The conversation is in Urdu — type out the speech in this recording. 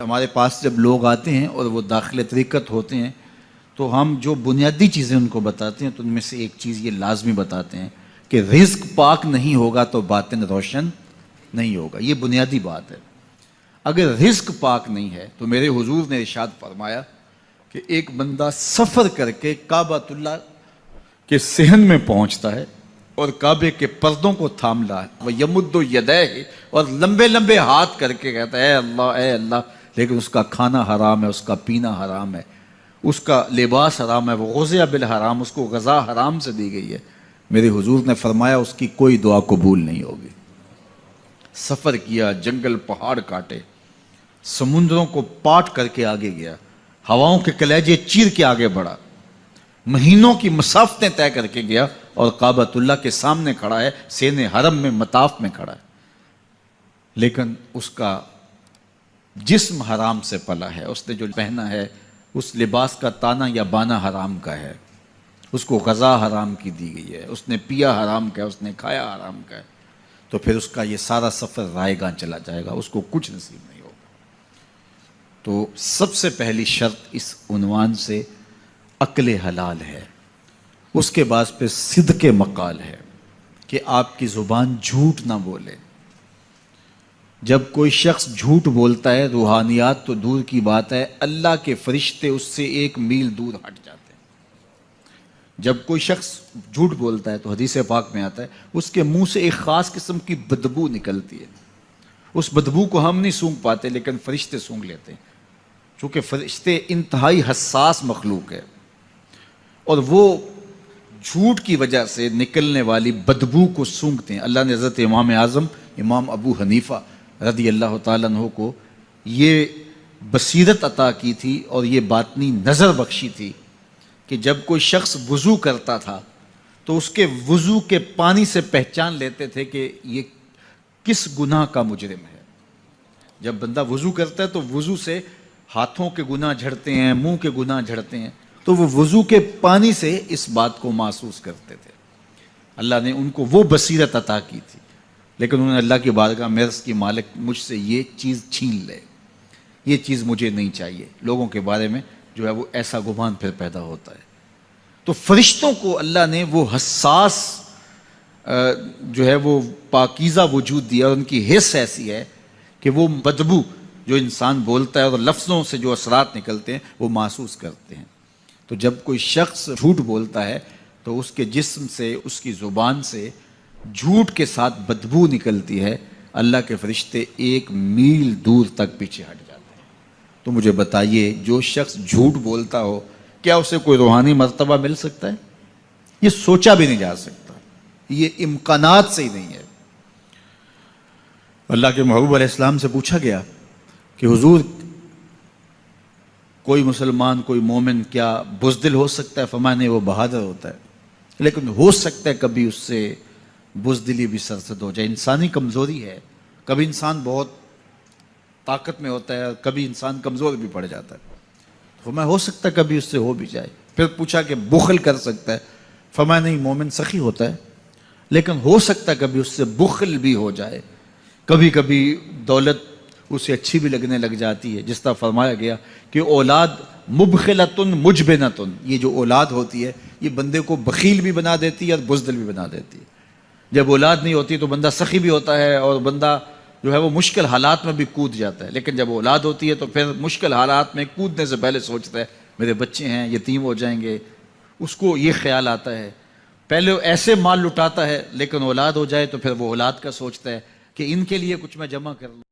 ہمارے پاس جب لوگ آتے ہیں اور وہ داخل طریقت ہوتے ہیں تو ہم جو بنیادی چیزیں ان کو بتاتے ہیں تو ان میں سے ایک چیز یہ لازمی بتاتے ہیں کہ رزق پاک نہیں ہوگا تو باطن روشن نہیں ہوگا۔ یہ بنیادی بات ہے۔ اگر رزق پاک نہیں ہے تو میرے حضور نے ارشاد فرمایا کہ ایک بندہ سفر کر کے کعبۃ اللہ کے صحن میں پہنچتا ہے اور کعبے کے پردوں کو تھام لا ہے، وہ یمد یدیہ، اور لمبے لمبے ہاتھ کر کے کہتا ہے اے اللہ، لیکن اس کا کھانا حرام ہے، اس کا پینا حرام ہے، اس کا لباس حرام ہے، وہ غزیہ بالحرام، اس کو غذا حرام سے دی گئی ہے۔ میرے حضور نے فرمایا اس کی کوئی دعا قبول نہیں ہوگی۔ سفر کیا، جنگل پہاڑ کاٹے، سمندروں کو پاٹ کر کے آگے گیا، ہواؤں کے کلیجے چیر کے آگے بڑھا، مہینوں کی مسافتیں طے کر کے گیا اور کعبۃ اللہ کے سامنے کھڑا ہے، سین حرم میں مطاف میں کھڑا ہے، لیکن اس کا جسم حرام سے پلا ہے، اس نے جو پہنا ہے اس لباس کا تانا یا بانا حرام کا ہے، اس کو غذا حرام کی دی گئی ہے، اس نے پیا حرام کا ہے، اس نے کھایا حرام کا ہے، تو پھر اس کا یہ سارا سفر رائے گاں چلا جائے گا، اس کو کچھ نصیب نہیں ہوگا۔ تو سب سے پہلی شرط اس عنوان سے عقل حلال ہے، اس کے بعد پھر صدق مقال ہے کہ آپ کی زبان جھوٹ نہ بولے۔ جب کوئی شخص جھوٹ بولتا ہے، روحانیات تو دور کی بات ہے، اللہ کے فرشتے اس سے 1 میل دور ہٹ جاتے ہیں۔ جب کوئی شخص جھوٹ بولتا ہے تو حدیث پاک میں آتا ہے اس کے منہ سے ایک خاص قسم کی بدبو نکلتی ہے، اس بدبو کو ہم نہیں سونگھ پاتے لیکن فرشتے سونگھ لیتے ہیں، چونکہ فرشتے انتہائی حساس مخلوق ہے، اور وہ جھوٹ کی وجہ سے نکلنے والی بدبو کو سونگھتے ہیں۔ اللہ نے حضرت امام اعظم امام ابو حنیفہ رضی اللہ تعالیٰ عنہ کو یہ بصیرت عطا کی تھی اور یہ باطنی نظر بخشی تھی کہ جب کوئی شخص وضو کرتا تھا تو اس کے وضو کے پانی سے پہچان لیتے تھے کہ یہ کس گناہ کا مجرم ہے۔ جب بندہ وضو کرتا ہے تو وضو سے ہاتھوں کے گناہ جھڑتے ہیں، منہ کے گناہ جھڑتے ہیں، تو وہ وضو کے پانی سے اس بات کو محسوس کرتے تھے۔ اللہ نے ان کو وہ بصیرت عطا کی تھی، لیکن انہوں نے اللہ کی بارگاہ میں عرض کی مالک مجھ سے یہ چیز چھین لے، یہ چیز مجھے نہیں چاہیے۔ لوگوں کے بارے میں جو ہے وہ ایسا گمان پھر پیدا ہوتا ہے۔ تو فرشتوں کو اللہ نے وہ حساس جو ہے وہ پاکیزہ وجود دیا، اور ان کی حس ایسی ہے کہ وہ بدبو جو انسان بولتا ہے اور لفظوں سے جو اثرات نکلتے ہیں وہ محسوس کرتے ہیں۔ تو جب کوئی شخص جھوٹ بولتا ہے تو اس کے جسم سے، اس کی زبان سے جھوٹ کے ساتھ بدبو نکلتی ہے، اللہ کے فرشتے 1 میل دور تک پیچھے ہٹ جاتے ہیں۔ تو مجھے بتائیے جو شخص جھوٹ بولتا ہو کیا اسے کوئی روحانی مرتبہ مل سکتا ہے؟ یہ سوچا بھی نہیں جا سکتا، یہ امکانات سے ہی نہیں ہے۔ اللہ کے محبوب علیہ السلام سے پوچھا گیا کہ حضور کوئی مسلمان، کوئی مومن کیا بزدل ہو سکتا ہے؟ فرمایا نہیں، وہ بہادر ہوتا ہے، لیکن ہو سکتا ہے کبھی اس سے بزدلی بھی سرزد ہو جائے۔ انسانی کمزوری ہے، کبھی انسان بہت طاقت میں ہوتا ہے، کبھی انسان کمزور بھی پڑ جاتا ہے، فرمایا ہو سکتا ہے کبھی اس سے ہو بھی جائے۔ پھر پوچھا کہ بخل کر سکتا ہے؟ فرمایا نہیں، مومن سخی ہوتا ہے، لیکن ہو سکتا ہے کبھی اس سے بخل بھی ہو جائے، کبھی کبھی دولت اسے اچھی بھی لگنے لگ جاتی ہے، جس طرح فرمایا گیا کہ اولاد مبخلتن مجبنتن، یہ جو اولاد ہوتی ہے یہ بندے کو بخیل بھی بنا دیتی ہے اور بزدل بھی بنا دیتی ہے۔ جب اولاد نہیں ہوتی تو بندہ سخی بھی ہوتا ہے اور بندہ جو ہے وہ مشکل حالات میں بھی کود جاتا ہے، لیکن جب اولاد ہوتی ہے تو پھر مشکل حالات میں کودنے سے پہلے سوچتا ہے میرے بچے ہیں یتیم ہو جائیں گے، اس کو یہ خیال آتا ہے۔ پہلے ایسے مال لٹاتا ہے لیکن اولاد ہو جائے تو پھر وہ اولاد کا سوچتا ہے کہ ان کے لیے کچھ میں جمع کر لوں۔